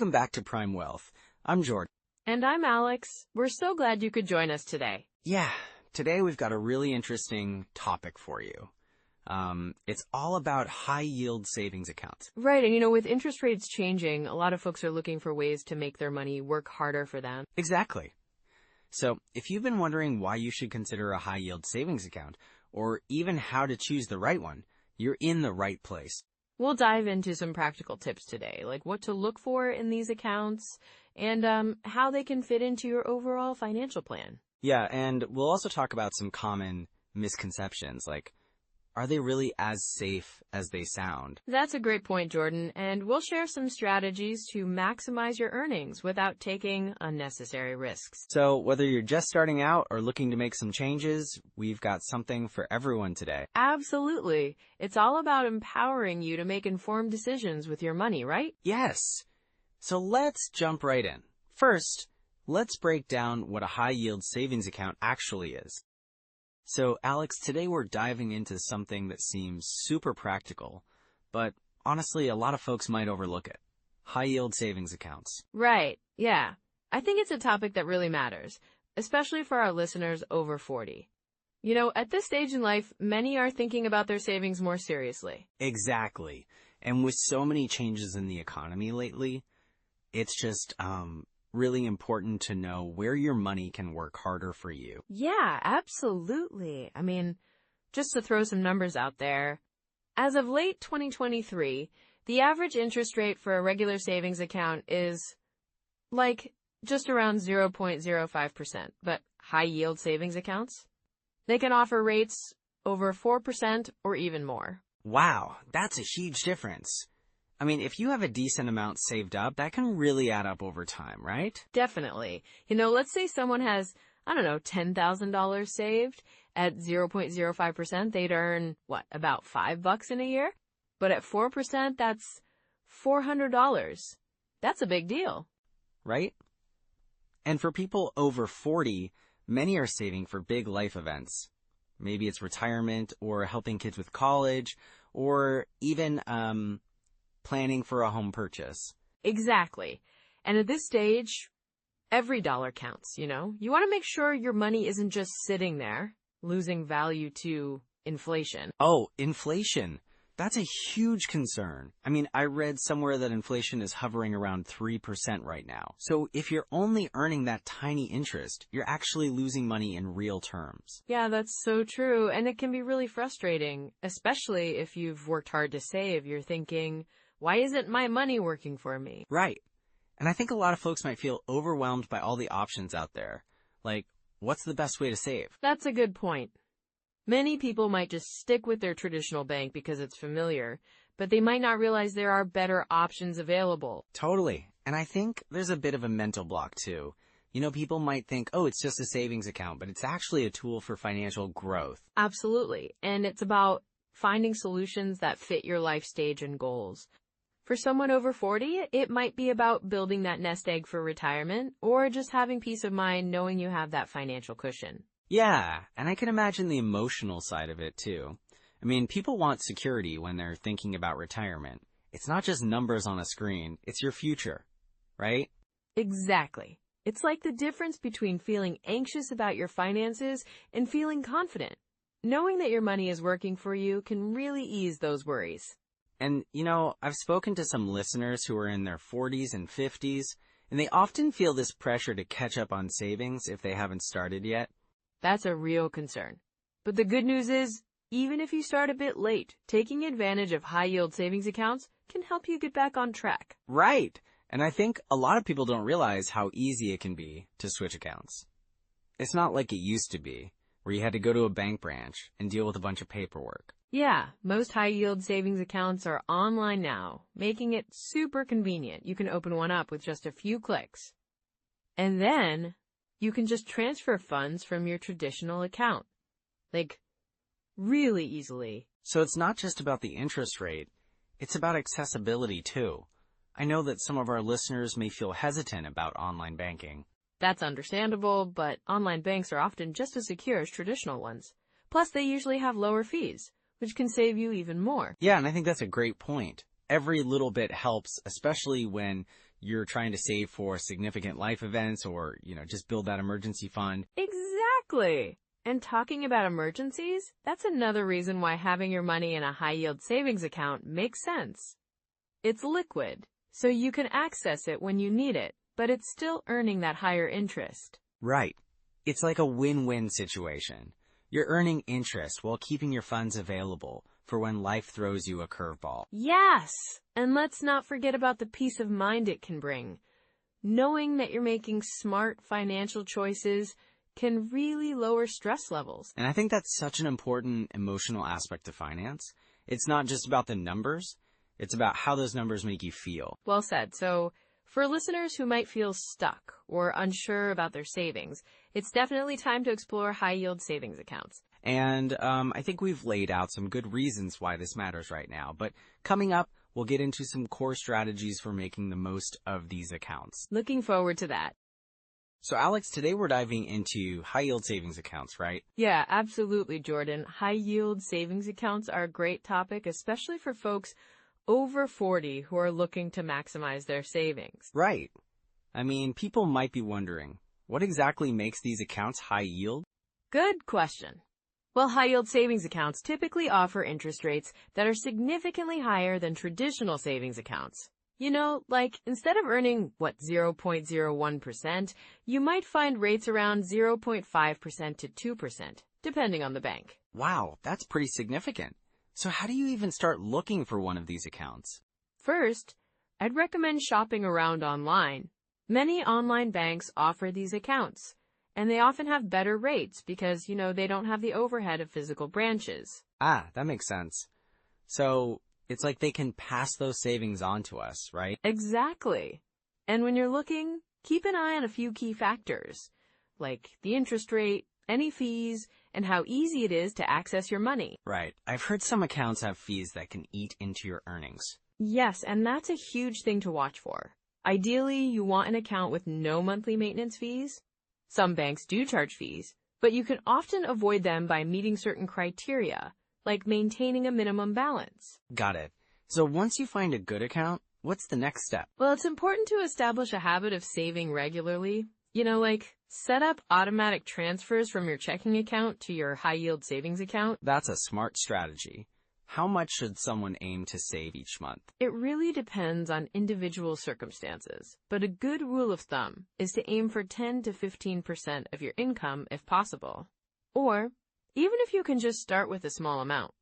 Welcome back to Prime Wealth. I'm Jordan. And I'm Alex. We're so glad you could join us today. Yeah, today we've got a really interesting topic for you. It's all about high-yield savings accounts. Right, and with interest rates changing, a lot of folks are looking for ways to make their money work harder for them. Exactly. So, if you've been wondering why you should consider a high-yield savings account, or even how to choose the right one, you're in the right place. We'll dive into some practical tips today, like what to look for in these accounts and how they can fit into your overall financial plan. Yeah, and we'll also talk about some common misconceptions, like, are they really as safe as they sound? That's a great point, Jordan, and we'll share some strategies to maximize your earnings without taking unnecessary risks. So whether you're just starting out or looking to make some changes, we've got something for everyone today. Absolutely. It's all about empowering you to make informed decisions with your money, right? Yes. So let's jump right in. First, let's break down what a high-yield savings account actually is. So, Alex, today we're diving into something that seems super practical, but honestly, a lot of folks might overlook it. High-yield savings accounts. Right, yeah. I think it's a topic that really matters, especially for our listeners over 40. At this stage in life, many are thinking about their savings more seriously. Exactly. And with so many changes in the economy lately, it's just, really important to know where your money can work harder for you. Yeah, absolutely. Just to throw some numbers out there, as of late 2023, the average interest rate for a regular savings account is just around 0.05%. But high-yield savings accounts, they can offer rates over 4% or even more. Wow, that's a huge difference. If you have a decent amount saved up, that can really add up over time, right? Definitely. Let's say someone has, $10,000 saved at 0.05%, they'd earn, about $5 in a year? But at 4%, that's $400. That's a big deal. Right? And for people over 40, many are saving for big life events. Maybe it's retirement or helping kids with college or even, planning for a home purchase. Exactly. And at this stage, every dollar counts, You want to make sure your money isn't just sitting there, losing value to inflation. Oh, inflation. That's a huge concern. I read somewhere that inflation is hovering around 3% right now. So if you're only earning that tiny interest, you're actually losing money in real terms. Yeah, that's so true. And it can be really frustrating, especially if you've worked hard to save. You're thinking, why isn't my money working for me? Right. And I think a lot of folks might feel overwhelmed by all the options out there. Like, what's the best way to save? That's a good point. Many people might just stick with their traditional bank because it's familiar, but they might not realize there are better options available. Totally. And I think there's a bit of a mental block too. People might think, oh, it's just a savings account, but it's actually a tool for financial growth. Absolutely. And it's about finding solutions that fit your life stage and goals. For someone over 40, it might be about building that nest egg for retirement or just having peace of mind knowing you have that financial cushion. Yeah, and I can imagine the emotional side of it too. People want security when they're thinking about retirement. It's not just numbers on a screen, it's your future, right? Exactly. It's like the difference between feeling anxious about your finances and feeling confident. Knowing that your money is working for you can really ease those worries. And, I've spoken to some listeners who are in their 40s and 50s, and they often feel this pressure to catch up on savings if they haven't started yet. That's a real concern. But the good news is, even if you start a bit late, taking advantage of high-yield savings accounts can help you get back on track. Right. And I think a lot of people don't realize how easy it can be to switch accounts. It's not like it used to be, where you had to go to a bank branch and deal with a bunch of paperwork. Yeah, most high-yield savings accounts are online now, making it super convenient. You can open one up with just a few clicks. And then you can just transfer funds from your traditional account. Really easily. So it's not just about the interest rate, it's about accessibility too. I know that some of our listeners may feel hesitant about online banking. That's understandable, but online banks are often just as secure as traditional ones. Plus, they usually have lower fees, which can save you even more. Yeah, and I think that's a great point. Every little bit helps, especially when you're trying to save for significant life events or, just build that emergency fund. Exactly. And talking about emergencies, that's another reason why having your money in a high-yield savings account makes sense. It's liquid, so you can access it when you need it, but it's still earning that higher interest. Right. It's like a win-win situation. You're earning interest while keeping your funds available for when life throws you a curveball. Yes! And let's not forget about the peace of mind it can bring. Knowing that you're making smart financial choices can really lower stress levels. And I think that's such an important emotional aspect of finance. It's not just about the numbers. It's about how those numbers make you feel. Well said. So, for listeners who might feel stuck or unsure about their savings, it's definitely time to explore high-yield savings accounts. And I think we've laid out some good reasons why this matters right now. But coming up, we'll get into some core strategies for making the most of these accounts. Looking forward to that. So, Alex, today we're diving into high-yield savings accounts, right? Yeah, absolutely, Jordan. High-yield savings accounts are a great topic, especially for folks over 40 who are looking to maximize their savings. Right. I mean, people might be wondering, what exactly makes these accounts high yield? Good question. Well, high-yield savings accounts typically offer interest rates that are significantly higher than traditional savings accounts. Like instead of earning, 0.01%, you might find rates around 0.5% to 2%, depending on the bank. Wow, that's pretty significant. So how do you even start looking for one of these accounts? First, I'd recommend shopping around online. Many online banks offer these accounts, and they often have better rates because, they don't have the overhead of physical branches. Ah, that makes sense. So it's like they can pass those savings on to us, right? Exactly. And when you're looking, keep an eye on a few key factors, like the interest rate, any fees, and how easy it is to access your money. Right. I've heard some accounts have fees that can eat into your earnings. Yes, and that's a huge thing to watch for. Ideally, you want an account with no monthly maintenance fees. Some banks do charge fees, but you can often avoid them by meeting certain criteria, like maintaining a minimum balance. Got it. So once you find a good account, what's the next step? Well, it's important to establish a habit of saving regularly. Like set up automatic transfers from your checking account to your high-yield savings account. That's a smart strategy. How much should someone aim to save each month? It really depends on individual circumstances, but a good rule of thumb is to aim for 10 to 15% of your income if possible. Or, even if you can just start with a small amount.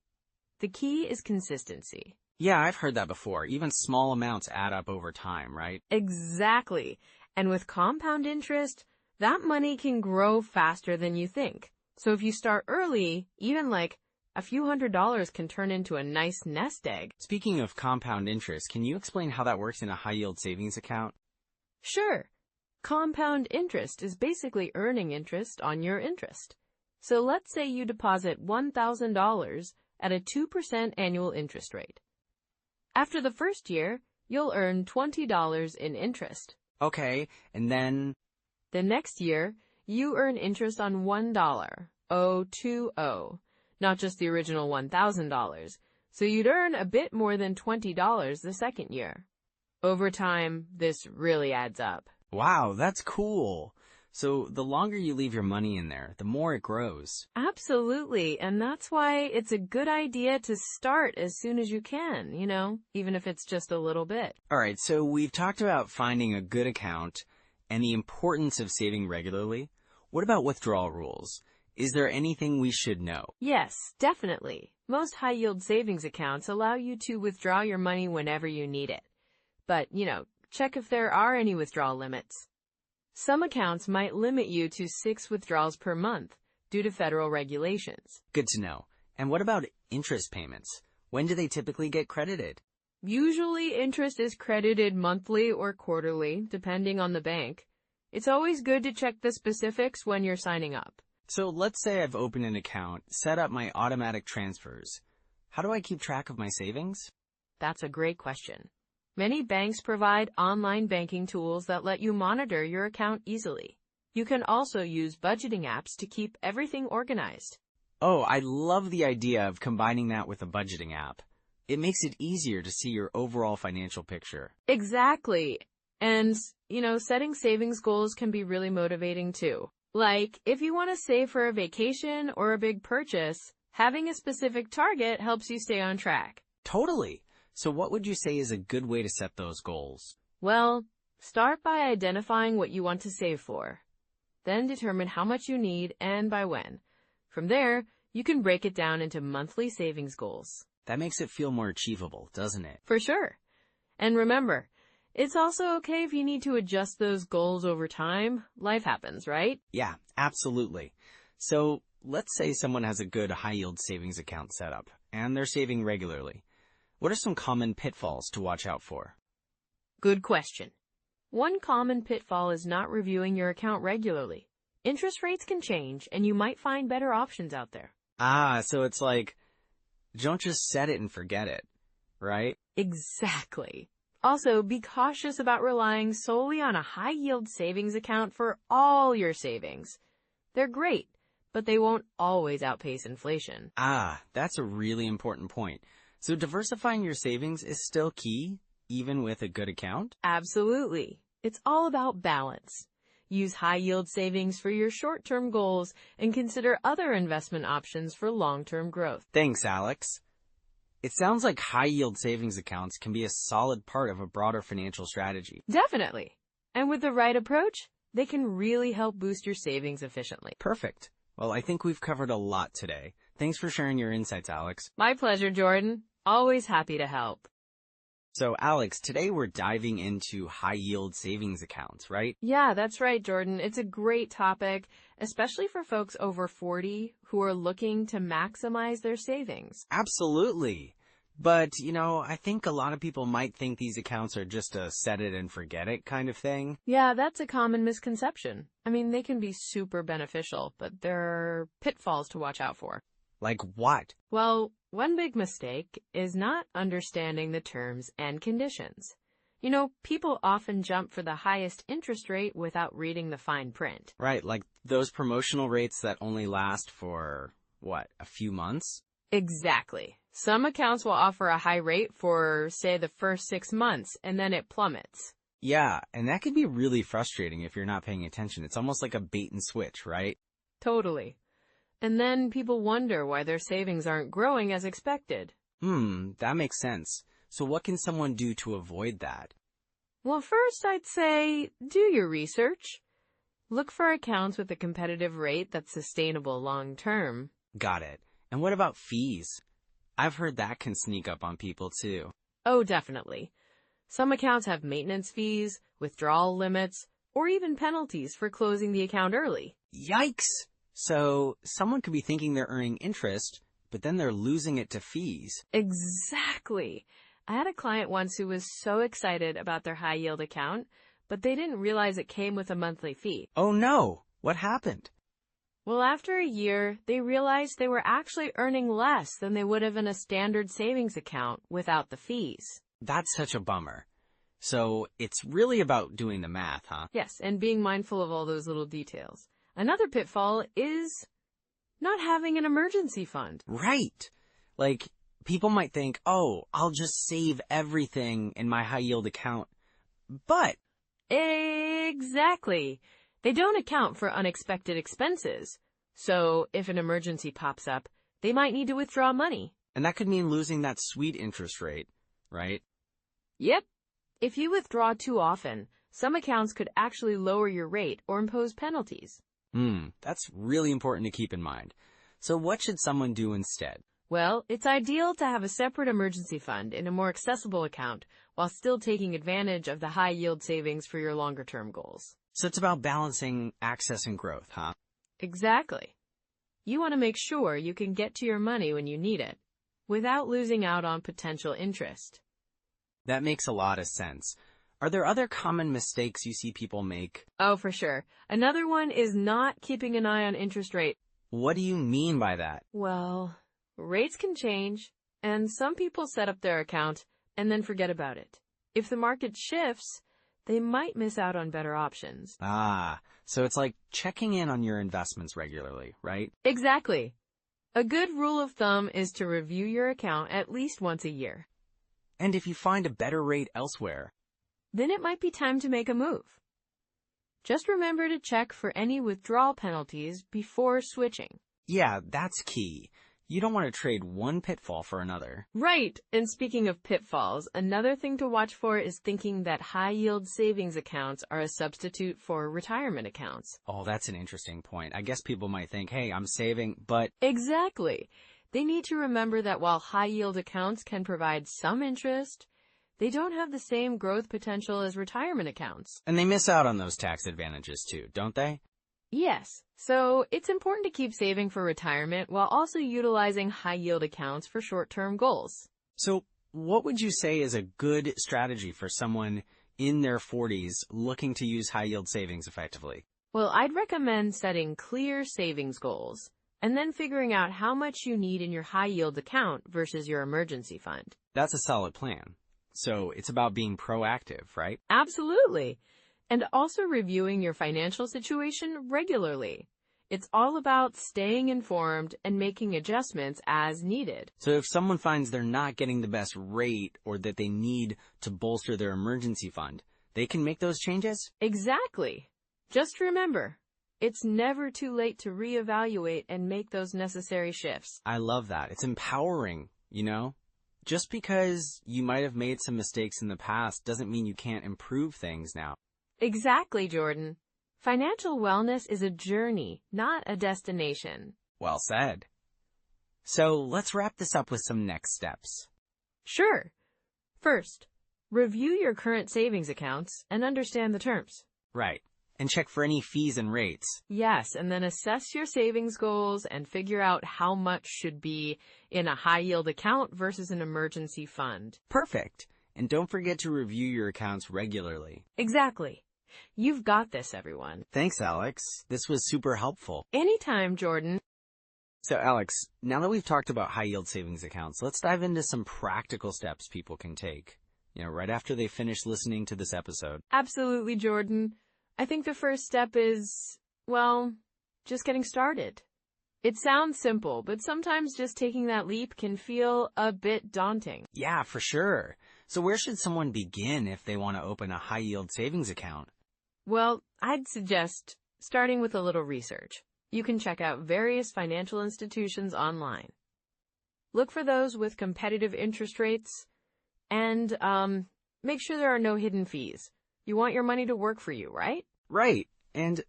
The key is consistency. Yeah, I've heard that before. Even small amounts add up over time, right? Exactly. And with compound interest, that money can grow faster than you think. So if you start early, even like a few $100s can turn into a nice nest egg. Speaking of compound interest, can you explain how that works in a high-yield savings account? Sure. Compound interest is basically earning interest on your interest. So let's say you deposit $1,000 at a 2% annual interest rate. After the first year, you'll earn $20 in interest. Okay, and then? The next year, you earn interest on $1, O20, not just the original $1,000. So you'd earn a bit more than $20 the second year. Over time, this really adds up. Wow, that's cool. So the longer you leave your money in there, the more it grows. Absolutely, and that's why it's a good idea to start as soon as you can, even if it's just a little bit. All right, so we've talked about finding a good account and the importance of saving regularly. What about withdrawal rules? Is there anything we should know? Yes, definitely. Most high-yield savings accounts allow you to withdraw your money whenever you need it. But, check if there are any withdrawal limits. Some accounts might limit you to 6 withdrawals per month due to federal regulations. Good to know. And what about interest payments? When do they typically get credited? Usually, interest is credited monthly or quarterly, depending on the bank. It's always good to check the specifics when you're signing up. So let's say I've opened an account, set up my automatic transfers. How do I keep track of my savings? That's a great question. Many banks provide online banking tools that let you monitor your account easily. You can also use budgeting apps to keep everything organized. Oh, I love the idea of combining that with a budgeting app. It makes it easier to see your overall financial picture. Exactly. And, setting savings goals can be really motivating too. Like, if you want to save for a vacation or a big purchase, having a specific target helps you stay on track. Totally. So what would you say is a good way to set those goals? Well, start by identifying what you want to save for. Then determine how much you need and by when. From there, you can break it down into monthly savings goals. That makes it feel more achievable, doesn't it? For sure. And remember, it's also okay if you need to adjust those goals over time. Life happens, right? Yeah, absolutely. So let's say someone has a good high-yield savings account set up, and they're saving regularly. What are some common pitfalls to watch out for? Good question. One common pitfall is not reviewing your account regularly. Interest rates can change, and you might find better options out there. So it's like, don't just set it and forget it, right? Exactly. Also, be cautious about relying solely on a high-yield savings account for all your savings. They're great, but they won't always outpace inflation. That's a really important point. So diversifying your savings is still key, even with a good account? Absolutely. It's all about balance. Use high-yield savings for your short-term goals and consider other investment options for long-term growth. Thanks, Alex. It sounds like high-yield savings accounts can be a solid part of a broader financial strategy. Definitely. And with the right approach, they can really help boost your savings efficiently. Perfect. Well, I think we've covered a lot today. Thanks for sharing your insights, Alex. My pleasure, Jordan. Always happy to help. So, Alex, today we're diving into high-yield savings accounts, right? Yeah, that's right, Jordan. It's a great topic, especially for folks over 40 who are looking to maximize their savings. Absolutely. But, I think a lot of people might think these accounts are just a set it and forget it kind of thing. Yeah, that's a common misconception. I mean, they can be super beneficial, but there are pitfalls to watch out for. Like what? Well, one big mistake is not understanding the terms and conditions. People often jump for the highest interest rate without reading the fine print. Right, like those promotional rates that only last for, a few months? Exactly. Some accounts will offer a high rate for, say, the first 6 months, and then it plummets. Yeah, and that can be really frustrating if you're not paying attention. It's almost like a bait and switch, right? Totally. And then people wonder why their savings aren't growing as expected. That makes sense. So what can someone do to avoid that? Well, first I'd say do your research. Look for accounts with a competitive rate that's sustainable long term. Got it. And what about fees? I've heard that can sneak up on people too. Oh, definitely. Some accounts have maintenance fees, withdrawal limits, or even penalties for closing the account early. Yikes! So someone could be thinking they're earning interest, but then they're losing it to fees. Exactly. I had a client once who was so excited about their high-yield account, but they didn't realize it came with a monthly fee. Oh no! What happened? Well, after a year, they realized they were actually earning less than they would have in a standard savings account without the fees. That's such a bummer. So it's really about doing the math, huh? Yes, and being mindful of all those little details. Another pitfall is not having an emergency fund. Right. Like, people might think, oh, I'll just save everything in my high-yield account. But exactly. They don't account for unexpected expenses. So if an emergency pops up, they might need to withdraw money. And that could mean losing that sweet interest rate, right? Yep. If you withdraw too often, some accounts could actually lower your rate or impose penalties. That's really important to keep in mind. So what should someone do instead? Well, it's ideal to have a separate emergency fund in a more accessible account while still taking advantage of the high-yield savings for your longer-term goals. So it's about balancing access and growth, huh? Exactly. You want to make sure you can get to your money when you need it, without losing out on potential interest. That makes a lot of sense. Are there other common mistakes you see people make? Oh, for sure. Another one is not keeping an eye on interest rate. What do you mean by that? Well, rates can change, and some people set up their account and then forget about it. If the market shifts, they might miss out on better options. So it's like checking in on your investments regularly, right? Exactly. A good rule of thumb is to review your account at least once a year. And if you find a better rate elsewhere? then it might be time to make a move. Just remember to check for any withdrawal penalties before switching. Yeah, that's key. You don't want to trade one pitfall for another. Right. And speaking of pitfalls, another thing to watch for is thinking that high-yield savings accounts are a substitute for retirement accounts. Oh, that's an interesting point. I guess people might think, hey, I'm saving, but... Exactly. They need to remember that while high-yield accounts can provide some interest, they don't have the same growth potential as retirement accounts. And they miss out on those tax advantages too, don't they? Yes. So it's important to keep saving for retirement while also utilizing high-yield accounts for short-term goals. So what would you say is a good strategy for someone in their 40s looking to use high-yield savings effectively? Well, I'd recommend setting clear savings goals and then figuring out how much you need in your high-yield account versus your emergency fund. That's a solid plan. So it's about being proactive, right? Absolutely. And also reviewing your financial situation regularly. It's all about staying informed and making adjustments as needed. So if someone finds they're not getting the best rate or that they need to bolster their emergency fund, they can make those changes? Exactly. Just remember, it's never too late to reevaluate and make those necessary shifts. I love that. It's empowering, you know? Just because you might have made some mistakes in the past doesn't mean you can't improve things now. Exactly, Jordan. Financial wellness is a journey, not a destination. Well said. So let's wrap this up with some next steps. Sure. First, review your current savings accounts and understand the terms. Right. And check for any fees and rates. Yes, and then assess your savings goals and figure out how much should be in a high-yield account versus an emergency fund. Perfect. And don't forget to review your accounts regularly. Exactly. You've got this, everyone. Thanks, Alex. This was super helpful. Anytime, Jordan. So, Alex, now that we've talked about high-yield savings accounts, let's dive into some practical steps people can take, right after they finish listening to this episode. Absolutely, Jordan. I think the first step is, just getting started. It sounds simple, but sometimes just taking that leap can feel a bit daunting. Yeah, for sure. So where should someone begin if they want to open a high-yield savings account? Well, I'd suggest starting with a little research. You can check out various financial institutions online. Look for those with competitive interest rates and make sure there are no hidden fees. You want your money to work for you, right? Right. And,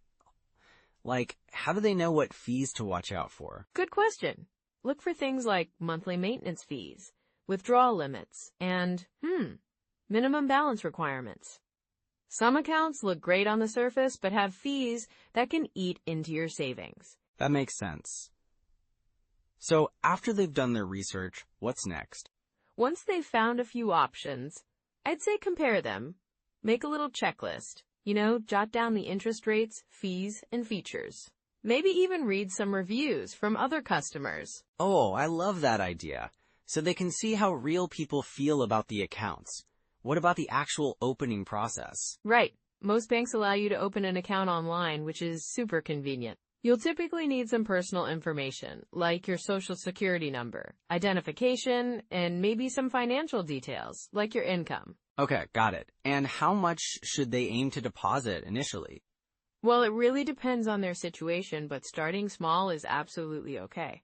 how do they know what fees to watch out for? Good question. Look for things like monthly maintenance fees, withdrawal limits, and, minimum balance requirements. Some accounts look great on the surface, but have fees that can eat into your savings. That makes sense. So after they've done their research, what's next? Once they've found a few options, I'd say compare them. Make a little checklist. Jot down the interest rates, fees, and features. Maybe even read some reviews from other customers. Oh, I love that idea. So they can see how real people feel about the accounts. What about the actual opening process? Right. Most banks allow you to open an account online, which is super convenient. You'll typically need some personal information, like your social security number, identification, and maybe some financial details, like your income. Okay, got it. And how much should they aim to deposit initially? Well, it really depends on their situation, but starting small is absolutely okay.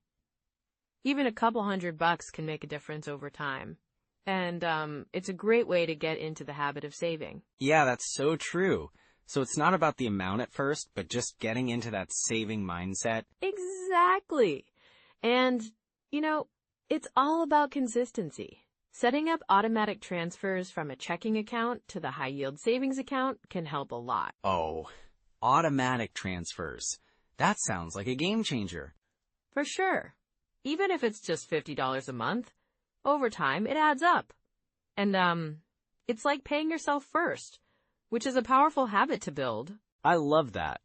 Even a couple $100 can make a difference over time. And it's a great way to get into the habit of saving. Yeah, that's so true. So it's not about the amount at first, but just getting into that saving mindset. Exactly. And, it's all about consistency. Setting up automatic transfers from a checking account to the high-yield savings account can help a lot. Oh, automatic transfers. That sounds like a game changer. For sure. Even if it's just $50 a month, over time it adds up. And, it's like paying yourself first, which is a powerful habit to build. I love that.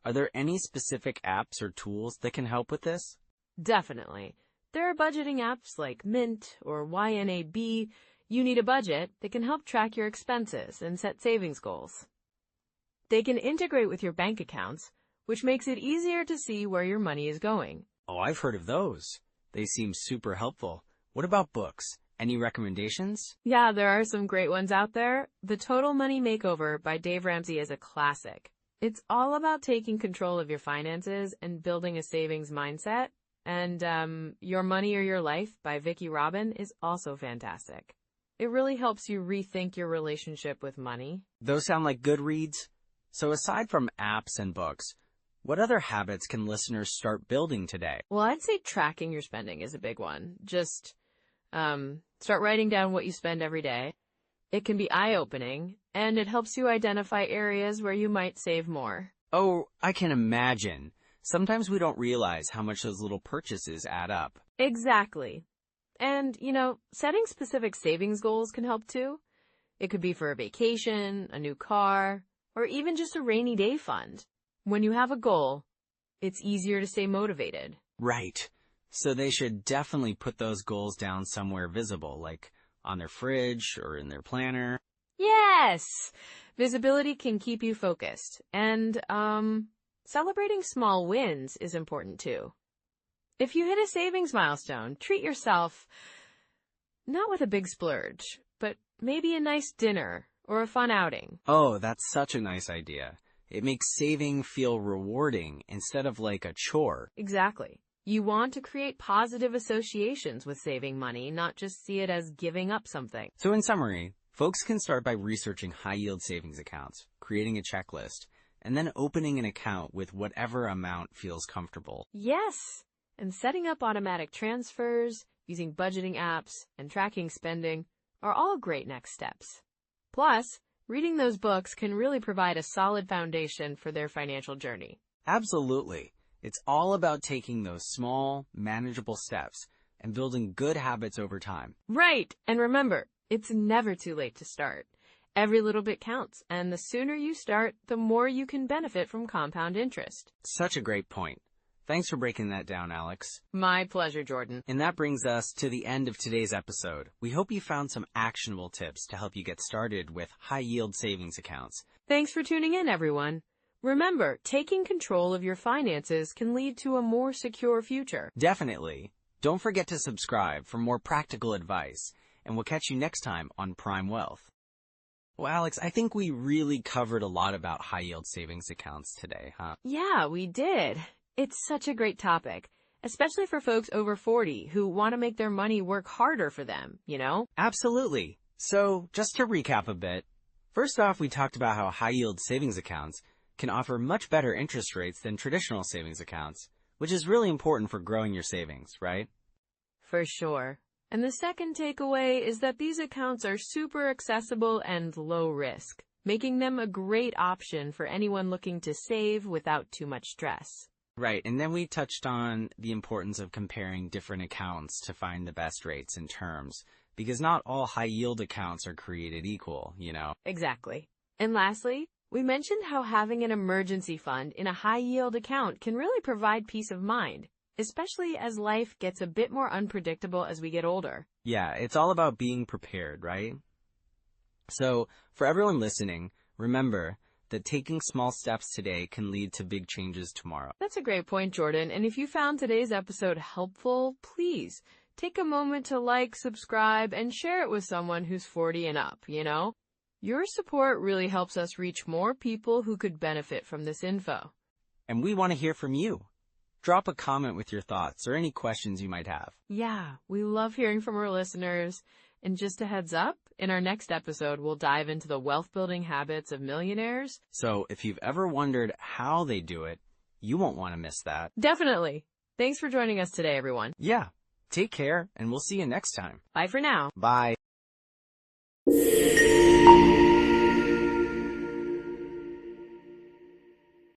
Are there any specific apps or tools that can help with this? Definitely. There are budgeting apps like Mint or YNAB. You Need a Budget that can help track your expenses and set savings goals. They can integrate with your bank accounts, which makes it easier to see where your money is going. Oh, I've heard of those. They seem super helpful. What about books? Any recommendations? Yeah, there are some great ones out there. The Total Money Makeover by Dave Ramsey is a classic. It's all about taking control of your finances and building a savings mindset. And Your Money or Your Life by Vicki Robin is also fantastic. It really helps you rethink your relationship with money. Those sound like good reads. So aside from apps and books, what other habits can listeners start building today? Well, I'd say tracking your spending is a big one. Just start writing down what you spend every day. It can be eye-opening, and it helps you identify areas where you might save more. Oh, I can imagine. Sometimes we don't realize how much those little purchases add up. Exactly. And, setting specific savings goals can help too. It could be for a vacation, a new car, or even just a rainy day fund. When you have a goal, it's easier to stay motivated. Right. So they should definitely put those goals down somewhere visible, like on their fridge or in their planner. Yes! Visibility can keep you focused. And, celebrating small wins is important too. If you hit a savings milestone, treat yourself, not with a big splurge, but maybe a nice dinner or a fun outing. Oh, that's such a nice idea. It makes saving feel rewarding instead of like a chore. Exactly. You want to create positive associations with saving money, not just see it as giving up something. So in summary, folks can start by researching high-yield savings accounts, creating a checklist, and then opening an account with whatever amount feels comfortable. Yes, and setting up automatic transfers, using budgeting apps, and tracking spending are all great next steps. Plus, reading those books can really provide a solid foundation for their financial journey. Absolutely. It's all about taking those small, manageable steps and building good habits over time. Right, and remember, it's never too late to start. Every little bit counts, and the sooner you start, the more you can benefit from compound interest. Such a great point. Thanks for breaking that down, Alex. My pleasure, Jordan. And that brings us to the end of today's episode. We hope you found some actionable tips to help you get started with high-yield savings accounts. Thanks for tuning in, everyone. Remember, taking control of your finances can lead to a more secure future. Definitely. Don't forget to subscribe for more practical advice, and we'll catch you next time on Prime Wealth. Well, Alex, I think we really covered a lot about high-yield savings accounts today, huh? Yeah, we did. It's such a great topic, especially for folks over 40 who want to make their money work harder for them, Absolutely. So, just to recap a bit, first off, we talked about how high-yield savings accounts can offer much better interest rates than traditional savings accounts, which is really important for growing your savings, right? For sure. And the second takeaway is that these accounts are super accessible and low risk, making them a great option for anyone looking to save without too much stress. Right, and then we touched on the importance of comparing different accounts to find the best rates and terms, because not all high-yield accounts are created equal, Exactly. And lastly, we mentioned how having an emergency fund in a high-yield account can really provide peace of mind, especially as life gets a bit more unpredictable as we get older. Yeah, it's all about being prepared, right? So, for everyone listening, remember that taking small steps today can lead to big changes tomorrow. That's a great point, Jordan. And if you found today's episode helpful, please take a moment to like, subscribe, and share it with someone who's 40 and up, Your support really helps us reach more people who could benefit from this info. And we want to hear from you. Drop a comment with your thoughts or any questions you might have. Yeah, we love hearing from our listeners. And just a heads up, in our next episode, we'll dive into the wealth-building habits of millionaires. So if you've ever wondered how they do it, you won't want to miss that. Definitely. Thanks for joining us today, everyone. Yeah. Take care, and we'll see you next time. Bye for now. Bye.